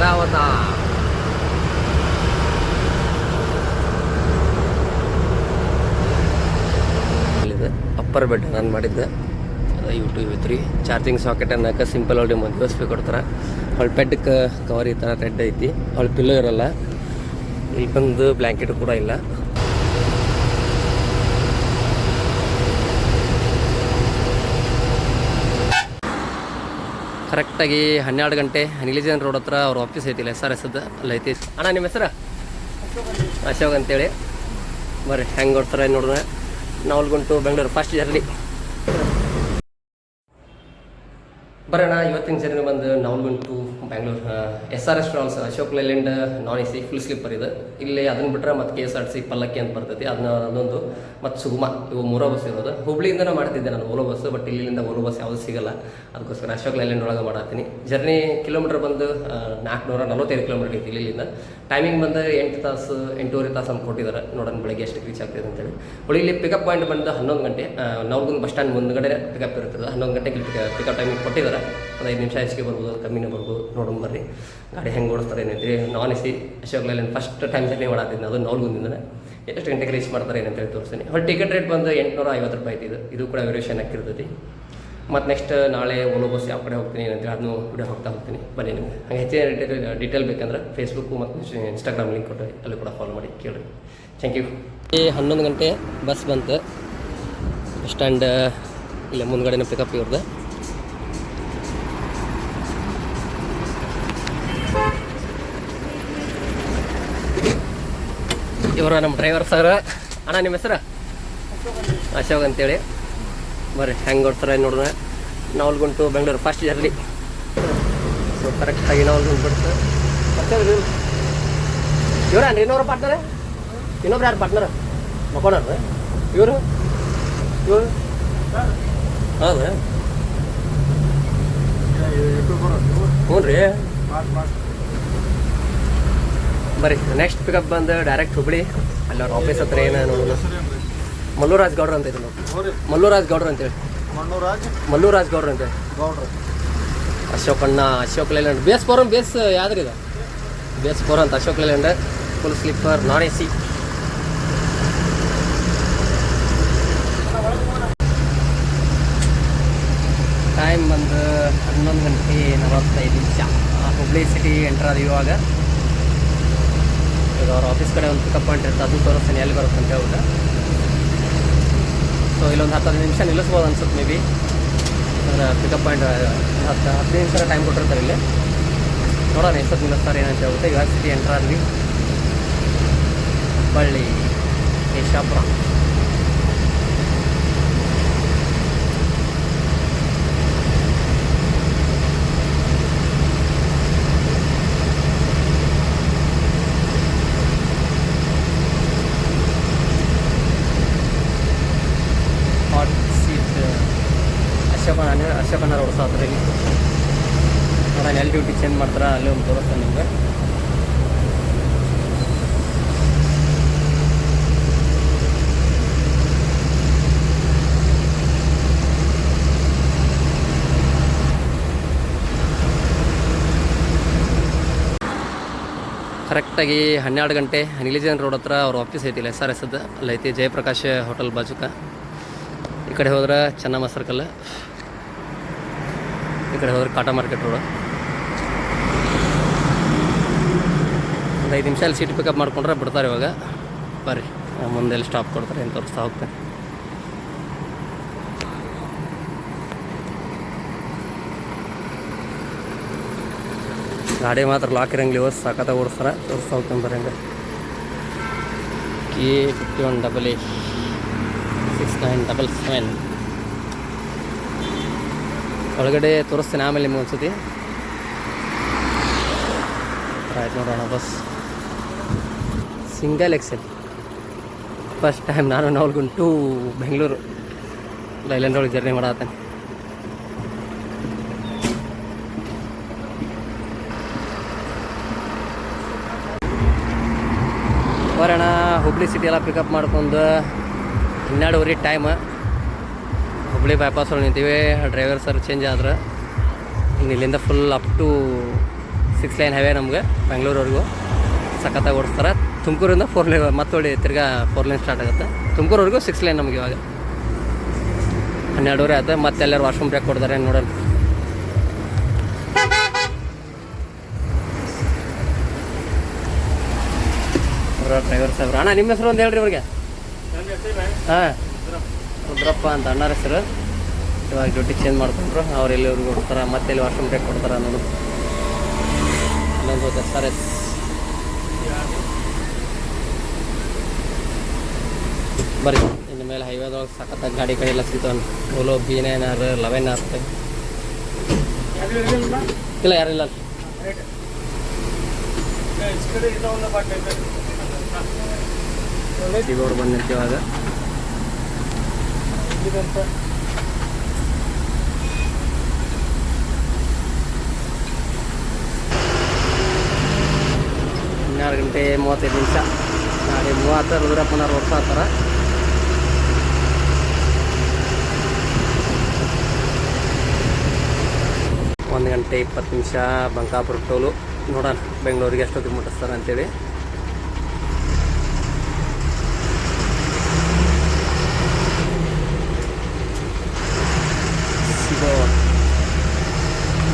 ಚಕ್ರಾವತ upper bed ನಾನು ಮಾಡಿದ್ದೆ ಅದು U2 ಚಾರ್ಜಿಂಗ್ ಸಾಕೆಟ್ ಅನ್ನೋಕೆ ಸಿಂಪಲ್ ಅವ್ರಿಗೆ ಒಂದು USB ಕೊಡ್ತಾರೆ. ಅವಳ ಬೆಡ್ಗೆ ಕವರ್ ಈ ಥರ ರೆಡ್ ಐತಿ. ಅವಳ ಪಿಲ್ಲೋ ಇರೋಲ್ಲ. ಇಲ್ಲಿ ಬಂದು ಬ್ಲ್ಯಾಂಕೆಟ್ ಕೂಡ ಇಲ್ಲ. ಕರೆಕ್ಟಾಗಿ 12 ಗಂಟೆ ನಿಲಿಜನ್ ರೋಡ್ ಹತ್ರ ಅವ್ರ ಆಫೀಸ್ ಐತಿಲ್ಲ SRS ಅಲ್ಲಿ ಐತಿ. ಅಣ್ಣ ನಿಮ್ಮ ಹೆಸರು ಅಶೋಕ್ ಅಂತೇಳಿ. ಬರ್ರಿ ಹೆಂಗೆ ಕೊಡ್ತಾರೆ ನೋಡೋಣ. ನಾವಲ್ಗುಂಟು ಬೆಂಗಳೂರು ಫಸ್ಟ್ ಜರ್ನಿ ಬರೋಣ. ಇವತ್ತಿನ ಜರ್ನಿ ಬಂದು Navalgund Bengaluru SRS travels Ashok Leyland non AC full sleeper ಇದೆ. ಇಲ್ಲಿ ಅದನ್ನು ಬಿಟ್ಟರೆ ಮತ್ತು KSRTC ಪಲ್ಲಕ್ಕಿ ಅಂತ ಬರ್ತೈತಿ. ಅದೊಂದು ಮತ್ತು ಸುಗಮ ಇವು 3 ಬಸ್ ಇರೋದು. ಹುಬ್ಳಿಯಿಂದನೇ ಮಾಡ್ತಿದ್ದೆ ನಾನು ಓಲೋ ಬಸ್. ಬಟ್ ಇಲ್ಲಿಂದ ಓಲೋ ಬಸ್ ಯಾವುದು ಸಿಗಲ್ಲ. ಅದಕ್ಕೋಸ್ಕರ ಅಶೋಕ್ ಲೈಲ್ಯಾಂಡ್ ಒಳಗೆ ಮಾಡತ್ತೀನಿ. ಜರ್ನಿ ಕಿಲೋಮೀಟರ್ ಬಂದು 445 ಕಿಲೋಮೀಟರ್ ಐತಿ ಇಲ್ಲಿಂದ. ಟೈಮಿಂಗ್ ಬಂದು 8 ತಾಸು 8.5 ತಾಸು ಅಂತ ಕೊಟ್ಟಿದ್ದಾರೆ. ನೋಡೋಣ ಬೆಳಗ್ಗೆ ಎಷ್ಟು ರೀಚ್ ಆಗ್ತದೆ ಅಂತೇಳಿ. ಇಲ್ಲಿ ಪಿಕಪ್ ಪಾಯಿಂಟ್ ಬಂದು 11 ಗಂಟೆ. ನಾವಲ್ಗುಂದ್ ಬಸ್ ಸ್ಟ್ಯಾಂಡ್ ಮುಂದ್ಗಡೆ ಪಿಕಪ್ ಇರ್ತದೆ. 11 ಗಂಟೆಗೆ ಪಿಕಪ್ ಟೈಮಿಂಗ್ ಕೊಟ್ಟಿದ್ದಾರೆ. ಒಂದು 5 ನಿಮಿಷ ಹೆಚ್ಚಿಗೆ ಬರ್ಬೋದು, ಕಮ್ಮಿನೇ ಬರ್ಬೋದು. ನೋಡೋಣ ಬರ್ರಿ ಗಾಡಿ ಹೆಂಗೆ ಓಡಿಸ್ತಾರೆ ಏನೈತಿ. Non AC Ashok Leyland first time journey ಮಾಡತ್ತಿದ್ದೀನಿ. ಅದು ನಾವಲ್ಗುಂದಿಂದನೇ ಎಷ್ಟು ಗಂಟೆಗೆ ರೀಚ್ ಮಾಡ್ತಾರೆ ಏನಂತೇಳಿ ತೋರಿಸ್ತೀನಿ. ಹೊಳ್ಳಿ ಟಿಕೆಟ್ ರೇಟ್ ಬಂದು 850 ರೂಪಾಯಿ ಐತಿ. ಇದು ಕೂಡ ವೇರಿಯೇಷನ್ ಹಾಕಿರ್ತೈತಿ. ಮತ್ತು ನೆಕ್ಸ್ಟ್ ನಾಳೆ ಓಲೋ ಬಸ್ ಯಾವ ಕಡೆ ಹೋಗ್ತೀನಿ ಏನಂತೇಳಿ ಅದನ್ನು ವಿಡಿಯೋ ಹೋಗ್ತೀನಿ. ಬನ್ನಿ ನಿಮಗೆ ಹಂಗೆ ಹೆಚ್ಚಿನ ಡೀಟೇಲ್ ಬೇಕಂದ್ರೆ ಫೇಸ್ಬುಕ್ಕು ಮತ್ತು ಇನ್ಸ್ಟಾಗ್ರಾಮ್ ಲಿಂಕ್ ಕೊಟ್ಟು ಅಲ್ಲಿ ಕೂಡ ಫಾಲೋ ಮಾಡಿ ಕೇಳಿರಿ. Thank you. 11 ಗಂಟೆ ಬಸ್ ಬಂತು. ಬಸ್ ಸ್ಟ್ಯಾಂಡ್ ಇಲ್ಲ ಮುಂದ್ಗಡೆನ ಪಿಕಪ್ ಇವ್ರದ್ದು. ಇವರು ನಮ್ಮ ಡ್ರೈವರ್ ಸರ್. ಅಣ್ಣ ನಿಮ್ಮ ಹೆಸರು ಅಶೋಕ್ ಅಂತೇಳಿ. ಬರ್ರಿ ಹೆಂಗೆ ಕೊಡ್ತಾರೆ ನೋಡೋಣ. ನಾವಲ್ಗುಂಟು ಬೆಂಗಳೂರು ಫಸ್ಟ್ ಜರ್ನಿ. ಸೊ ಕರೆಕ್ಟಾಗಿ ನಾವಲ್ಗುಂಟು ಬಿಡ್ತು. ಮತ್ತೆ ಇವ್ರೇನ್ರಿ ಇನ್ನೊಬ್ರು ಪಾರ್ಟ್ನರ್? ಇನ್ನೊಬ್ರು ಯಾರು ಪಾರ್ಟ್ನರ್? ಮಕ್ಕೋಣ್ರಿ ಇವರು ಹೌದು. ಹ್ಞೂ ರೀ. ಬರ್ರಿ ನೆಕ್ಸ್ಟ್ ಪಿಕಪ್ ಬಂದು ಡೈರೆಕ್ಟ್ ಹುಬ್ಳಿ. ಅಲ್ಲಿ ಅವ್ರ ಆಫೀಸ್ ಹತ್ರ ಏನು ನೋಡೋಣ. ಮಲ್ಲೂರಾಜ್ ಗೌಡ್ರು ಅಂತ ಇದೆ ನೋಡಿ. ಮಲ್ಲೂರಾಜ್ ಗೌಡ್ರು ಅಂತೇಳಿ. ಮಲ್ಲೂರಾಜ್ ಗೌಡ್ರು ಅಂತೇಳಿ. ಅಶೋಕ್ ಅಣ್ಣ ಅಶೋಕ್ ಲೈಲ್ಯಾಂಡ್ ಬೇಸ್ ಫೋರಮ್ ಬೇಸ್ ಯಾವ್ದ್ರಿ ಇದು? ಬೇಸ್ ಫೋರ್ ಅಂತ Ashok Leyland full sleeper non AC. Time ಬಂದು 11 ಗಂಟೆ 45 ನಿಮಿಷ. ಹುಬ್ಳಿ ಸಿಟಿ ಎಂಟರ್ ಆದ ಇವಾಗ. ಈಗ ಅವ್ರ ಆಫೀಸ್ ಕಡೆ ಒಂದು ಪಿಕಪ್ ಪಾಯಿಂಟ್ ಇರುತ್ತೆ. ಅದು ತೋರಿಸ್ತೀನಿ ಎಲ್ಲಿ ಬರುತ್ತೆ ಅಂತ ಹೇಳ್ಬಿಟ್ಟು. ಸೊ ಇಲ್ಲೊಂದು 10-15 ನಿಮಿಷ ನಿಲ್ಲಿಸ್ಬೋದು ಅನ್ಸುತ್ತೆ ಮೇ ಬಿ. ಪಿಕಪ್ ಪಾಯಿಂಟ್ 10 ನಿಮಿಷ ಟೈಮ್ ಕೊಟ್ಟಿರ್ತಾರೆ ಇಲ್ಲಿ. ನೋಡೋಣ ಎಷ್ಟೊತ್ತು ನಿಲ್ಲಿಸ್ತಾರೆ ಏನಂತ ಹೇಳ್ಬಿಟ್ಟು. ಇವಾಗ ಸಿಟಿ ಎಂಟರ್ ಆದ್ವಿ. ಬಳ್ಳಿ ಕೇಶಾಪುರ. ಅಶೋಕಣ್ಣ ರೋಡ್ ಹತ್ರ ಇಲ್ಲಿ ನೋಡೋಣ ಎಲ್ಲಿ ಡ್ಯೂಟಿ ಚೇಂಜ್ ಮಾಡ್ತಾರೆ ಅಲ್ಲಿ ಒಂದು ತೋರಿಸ್ತಾನೆ ನಿಮ್ಗೆ. ಕರೆಕ್ಟಾಗಿ 12 ಗಂಟೆ ನಿಲಿಜನ್ ರೋಡ್ ಹತ್ರ ಅವ್ರ ಆಫೀಸ್ ಐತಿಲ್ಲ SRS ಅಲ್ಲಿ ಐತಿ. ಜಯಪ್ರಕಾಶ್ ಹೋಟೆಲ್ ಬಾಜುಕ. ಈ ಕಡೆ ಹೋದ್ರೆ ಚೆನ್ನಮ್ಮ ಸರ್ಕಲ್. ಈ ಕಡೆ ಹೋದ್ರೆ ಕಾಟಾ ಮಾರ್ಕೆಟ್ ರೋಡ್. ಒಂದು 5 ನಿಮಿಷ ಅಲ್ಲಿ ಸೀಟ್ ಪಿಕಪ್ ಮಾಡ್ಕೊಂಡ್ರೆ ಬಿಡ್ತಾರೆ ಇವಾಗ. ಬರ್ರಿ ಮುಂದೆ ಎಲ್ಲಿ ಸ್ಟಾಪ್ ಕೊಡ್ತಾರೆ ಏನು ತೋರಿಸ್ತಾ ಹೋಗ್ತೇನೆ. ಗಾಡಿ ಮಾತ್ರ ಲಾಕ್ ಇರಂಗಿಲ್ಲ. ಸಖತ್ತ ಓಡಿಸ್ತಾರೆ. ತೋರಿಸ್ತಾ ಹೋಗ್ತೇನೆ ಬರ್ರಿ ಹಂಗೆ. K5188 6977 ಒಳಗಡೆ ತೋರಿಸ್ತೇನೆ ಆಮೇಲೆ ನಿಮ್ಗೆ ಒಂದ್ಸತಿ. ಆಯ್ತು ನೋಡೋಣ. Bus single axle first time ನಾನು ನಾವಲ್ಗುಂಟು ಬೆಂಗಳೂರು ಲೈಲ್ಯಾಂಡ್ ಒಳಗೆ ಜರ್ನಿ ಮಾಡತ್ತೇನೆ. ಬರೋಣ ಹುಬ್ಳಿ ಸಿಟಿ ಎಲ್ಲ ಪಿಕಪ್ ಮಾಡ್ಕೊಂಡು 12:30 ಟೈಮ್. ಹುಬ್ಳಿ ಬೈಪಾಸ್ ಒಳಗೆ ನಿಂತೀವಿ. ಡ್ರೈವರ್ ಸರ್ ಚೇಂಜ್ ಆದ್ರೆ ಇನ್ನು ಇಲ್ಲಿಂದ full up to 6 6 line highway ನಮ್ಗೆ ಬೆಂಗಳೂರವರೆಗೂ ಸಖತ್ತಾಗಿ ಓಡಿಸ್ತಾರೆ. ತುಮಕೂರಿಂದ 4 ಲೈನ್ ಮತ್ತೊಳ್ಳಿ ತಿರ್ಗಾ 4 ಲೈನ್ ಸ್ಟಾರ್ಟ್ ಆಗುತ್ತೆ. ತುಮಕೂರವರೆಗೂ 6 ಲೈನ್ ನಮಗೆ ಇವಾಗ 12 ಆಯ್ತು. ಮತ್ತೆ ಎಲ್ಲರೂ ವಾಶ್ರೂಮ್ ಬ್ರೇಕ್ ಕೊಡ್ತಾರೆ ನೋಡೋಣ. ಡ್ರೈವರ್ ಸಾಹೇಬ್ರು ಅಣ್ಣ ನಿಮ್ಮ ಹೆಸರು ಒಂದು ಹೇಳ್ರಿ ಇವ್ರಿಗೆ. ಹಾಂ ರುದ್ರಪ್ಪ ಅಂತ ಅಣ್ಣರ ಹೆಸರು. ಇವಾಗ ಡ್ಯೂಟಿ ಚೇಂಜ್ ಮಾಡ್ಕೊಂಡ್ರು. ಅವ್ರು ಎಲ್ಲಿವ್ರಿಗೆ ಹೋಗ್ತಾರೆ, ಮತ್ತೆ ಎಲ್ಲಿ ವಾಶ್ರೂಮ್ ಬ್ರೇಕ್ ಕೊಡ್ತಾರೆ ಅನ್ನೋದು. ಇನ್ನೊಂದು SRS ಬರ್ರಿ. ಇನ್ನು ಮೇಲೆ ಹೈವೇದೊಳಗೆ ಸಖತ್ತಾಗಿ ಗಾಡಿ ಕಡೆ ಎಲ್ಲ ಸಿಗ್ತಾವೆ. ಓಲೋ B9R 11R ಇಲ್ಲ ಯಾರಿಲ್ಲ ಇವಾಗ ಬಂದು ನಿಂತಿವಾಗ ಹನ್ನೆರಡು ಗಂಟೆ 35 ನಿಮಿಷ. ನಾಳೆ 30 ರುದ್ರಪ್ಪನವ್ರು ಓಡಿಸ್ತಾರ. ಒಂದು ಗಂಟೆ 20 ನಿಮಿಷ ಬಂಕಾಪುರ ಟೋಲು. ನೋಡೋಣ ಬೆಂಗಳೂರಿಗೆ ಎಷ್ಟೊತ್ತಿಗೆ ಮುಟ್ಟಿಸ್ತಾರೆ ಅಂತೇಳಿ.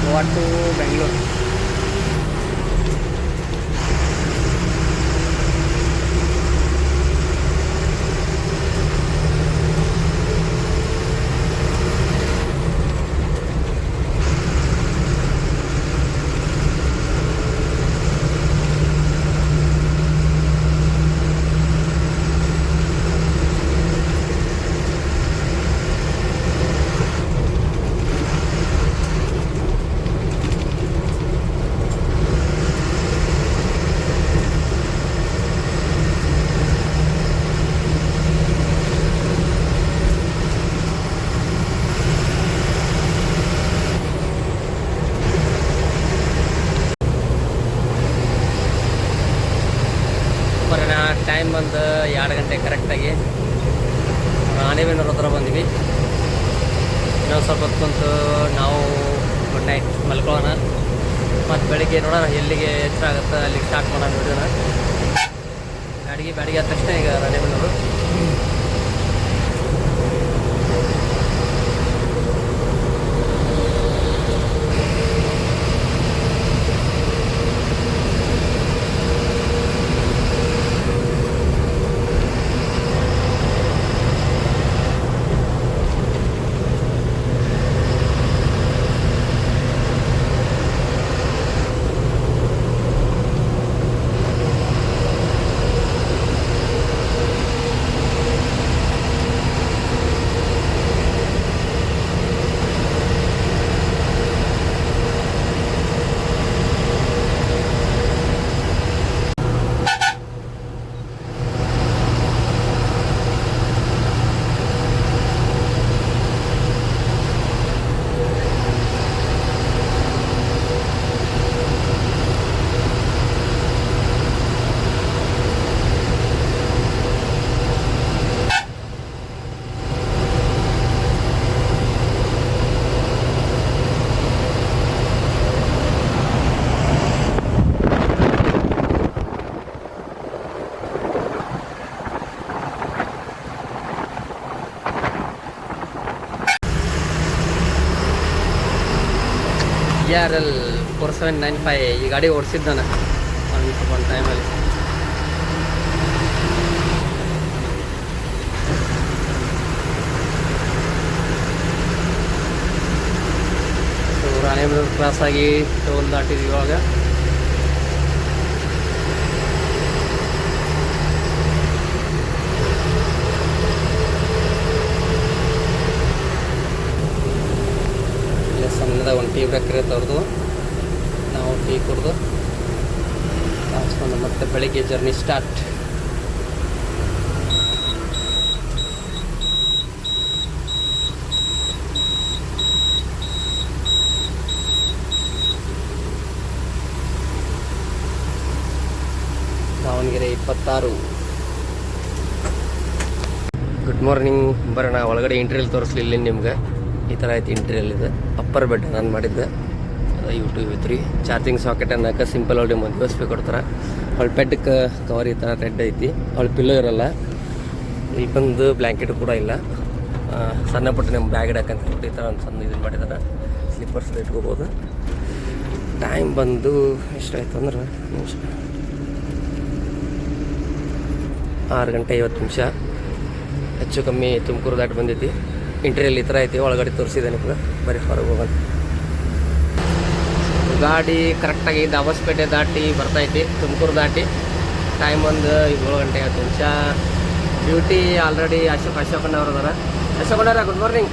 ಗೋವಾ ಟು ಬೆಂಗಳೂರು. ಟೈಮ್ ಬಂದು 2 ಗಂಟೆ ಕರೆಕ್ಟಾಗಿ ರಾಣಿಬೆನ್ನೂರು ಹತ್ರ ಬಂದ್ವಿ. ಇನ್ನೊಂದು ಸ್ವಲ್ಪ ಹೊತ್ತು ಕುಂತು ನಾವು ಗುಡ್ ನೈಟ್ ಮಲ್ಕೊಳ್ಳೋಣ. ಮತ್ತು ಬೆಳಿಗ್ಗೆ ನೋಡೋಣ ಎಲ್ಲಿಗೆ ಎಚ್ಚರ ಆಗುತ್ತೆ ಅಲ್ಲಿಗೆ ಸ್ಟಾರ್ಟ್ ಮಾಡೋಣ ವಿಡಿಯೋನ. ಬ್ಯಾಡಿಗೆ ಆದ ತಕ್ಷಣ ಈಗ ರಾಣಿಬೆನ್ನೂರು. ERL 4795 ಈ ಗಾಡಿ ಓಡಿಸಿದ್ದು ನಾನು ಒಂದು ಟೈಮಲ್ಲಿ. ಸೊ ರಾಣಿಬೆನ್ನೂರು ಕ್ರಾಸ್ ಆಗಿ ಟೋಲ್ ದಾಟಿದ್ವಿ ಇವಾಗ. ಸಣ್ಣದಾಗ ಒಂದು ಟೀ ಬ್ರೇಕ್ ಇರುತ್ತೆ ಅವ್ರದ್ದು. ನಾವು ಟೀ ಕುಡಿದು ಕಾಸ್ಕೊಂಡು ಮತ್ತೆ ಬೆಳಿಗ್ಗೆ journey start. Davanagere 26. Good morning. ಬರೋಣ ಒಳಗಡೆ ಇಂಟೀರಿಯಲ್ ತೋರಿಸ್ಲಿಲ್ಲ ನಿಮ್ಗೆ. ಈ ಥರ ಐತಿ ಇಂಟೀರಿಯಲ್. ಇದೆ ಅಪ್ಪರ್ ಬೆಡ್ ನಾನು ಮಾಡಿದ್ದೆ. ಯೂಟ್ಯೂಬ್ ಐತ್ರಿ. ಚಾರ್ಜಿಂಗ್ ಸಾಕೆಟ್ ಅನ್ನೋಕೆ ಸಿಂಪಲ್ ಹೊಳ್ಳಿ ಒಂದು USB ಕೊಡ್ತಾರೆ. ಅವಳು ಬೆಡ್ಗೆ ಕವರ್ ಈ ಥರ ರೆಡ್ ಐತಿ. ಅವಳು ಪಿಲ್ಲೋ ಇರೋಲ್ಲ. ಇಲ್ಲಿ ಬಂದು ಬ್ಲ್ಯಾಂಕೆಟ್ ಕೂಡ ಇಲ್ಲ. ಸಣ್ಣ ಪುಟ್ಟ ನಮ್ಮ ಬ್ಯಾಗ್ ಇಡಕ್ಕಂತ ಈ ಥರ ಒಂದು ಸಣ್ಣ ಇದನ್ನು ಮಾಡಿದ್ದಾರೆ. ಸ್ಲಿಪ್ಪರ್ಸ್ ಇಟ್ಕೋಬೋದು. ಟೈಮ್ ಬಂದು ಎಷ್ಟಾಯ್ತು ಅಂದ್ರೆ 6 ಗಂಟೆ 50 ನಿಮಿಷ. ಹೆಚ್ಚು ಕಮ್ಮಿ ತುಮಕೂರು ದಾಟಿ ಬಂದೈತಿ. ಇಂಟೀರಿಯಲ್ ಈ ಥರ ಐತಿ. ಒಳಗಡೆ ತೋರಿಸಿದೆ ನಿಮ್ಗೆ. ಬರೀ ಹೊರಗೆ ಹೋಗೋಣ. ಗಾಡಿ ಕರೆಕ್ಟಾಗಿ ದಾಬಸ್ಪೇಟೆ ದಾಟಿ ಬರ್ತೈತಿ. ತುಮಕೂರು ದಾಟಿ ಟೈಮ್ ಒಂದು 7 ಗಂಟೆ 50 ನಿಮಿಷ. ಡ್ಯೂಟಿ ಆಲ್ರೆಡಿ ಅಶೋಕಣ್ಣವ್ರು ಅದಾರ. ಅಶೋಕಣ್ಣವ್ರ ಗುಡ್ ಮಾರ್ನಿಂಗ್.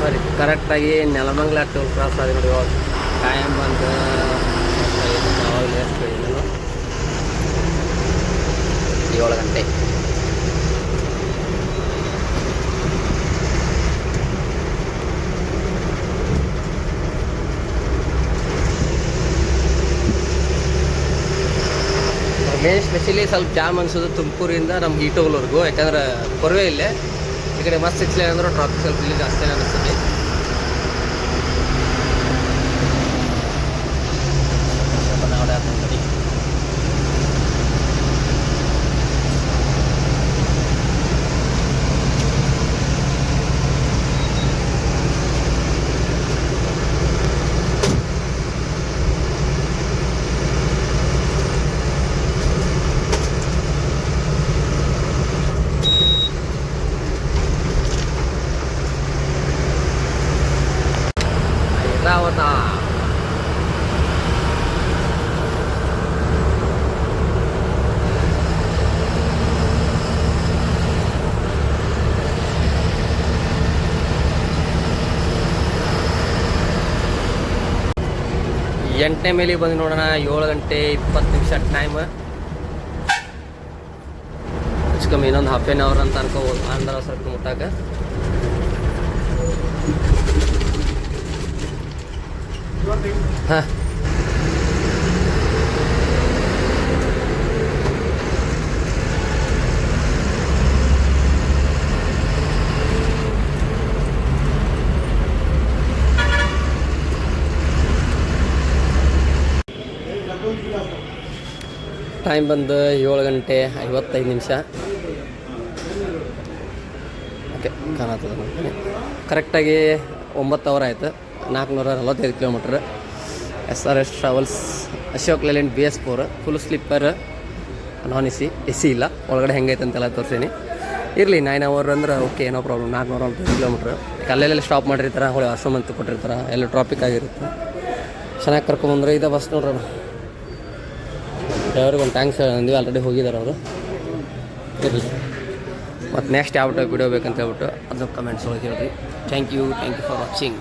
ಸರಿ, ಕರೆಕ್ಟಾಗಿ ನೆಲಮಂಗಲ ಟೋಲ್ ಕ್ರಾಸ್ ಆಗಿ ನೋಡಿ. ಟೈಮ್ ಬಂದು 7 ಗಂಟೆ. ಮೇನ್ ಸ್ಪೆಷಲಿ ಸ್ವಲ್ಪ ಜಾಮ್ ಅನ್ಸೋದು ತುಮಕೂರಿಂದ ನಮ್ಮ ಈಟೋಗ್ಲವರೆಗೂ. ಯಾಕಂದ್ರೆ ಕೊರವೇ ಇಲ್ಲೇ ಈ ಕಡೆ ಮಸ್ತ್ ಸಿಕ್ಸ್ಲೇ ಅಂದ್ರೆ ಟ್ರಾಫಿಕ್ ಸ್ವಲ್ಪ ಇಲ್ಲಿ ಜಾಸ್ತಿ ಅನಿಸ್ತದೆ. ಐರಾವತ 8ನೇ ಮೇಲೆ ಬಂದು ನೋಡೋಣ. 7 ಗಂಟೆ 20 ನಿಮಿಷ ಟೈಮ್. ಹೆಚ್ಚು ಕಮ್ಮಿ ಇನ್ನೊಂದು ಹಾಫ್ ಆನ್ ಅವರ್ ಅಂತ ಅನ್ಕೋಬೋದು ಆಂಧ್ರ ಸರ್ಕಲ್ ಮುಟ್ಟಾಕ. ಹಾಂ, ಟೈಮ್ ಬಂದು 7 ಗಂಟೆ 55 ನಿಮಿಷ. ಓಕೆ, ಕಾಣತ್ತದ ನೋಡ್ತೀನಿ. ಕರೆಕ್ಟಾಗಿ 9 ಅವರ್ ಆಯಿತು. 445 kilometre. SRS travels Ashok Leyland BS4 full sleeper, non AC ಇಲ್ಲ. ಒಳಗಡೆ ಹೆಂಗೈತೆ ಅಂತೆಲ್ಲ ತೋರಿಸೀನಿ. ಇರಲಿ 9 ಅವರ್ ಅಂದ್ರೆ ಓಕೆ, ಏನೋ ಪ್ರಾಬ್ಲಮ್. 445 ಕಿಲೋಮೀಟ್ರ್. ಅಲ್ಲೆಲ್ಲ ಸ್ಟಾಪ್ ಮಾಡಿರ್ತಾರೆ. ಹೊಳೆ ಆಶ್ರಮ ಅಂತ ಕೊಟ್ಟಿರ್ತಾರೆ. ಎಲ್ಲ ಟ್ರಾಫಿಕ್ ಆಗಿರುತ್ತೆ. ಚೆನ್ನಾಗಿ ಕರ್ಕೊಂಬಂದ್ರೆ ಇದೆ ಬಸ್ ನೋಡ್ರಿ. ಡ್ರೈವರ್ಗೆ ಒಂದು ಥ್ಯಾಂಕ್ಸ್ ಅಂದ್ವಿ. ಆಲ್ರೆಡಿ ಹೋಗಿದ್ದಾರೆ ಅವರು. ಇರಲಿ, ಮತ್ತು ನೆಕ್ಸ್ಟ್ ಯಾವ ಟೈಪ್ ವಿಡಿಯೋ ಬೇಕಂತ ಹೇಳ್ಬಿಟ್ಟು ಅದು ಕಮೆಂಟ್ಸ್ ಒಳಗೆ ಹೇಳ್ರಿ. Thank you for watching.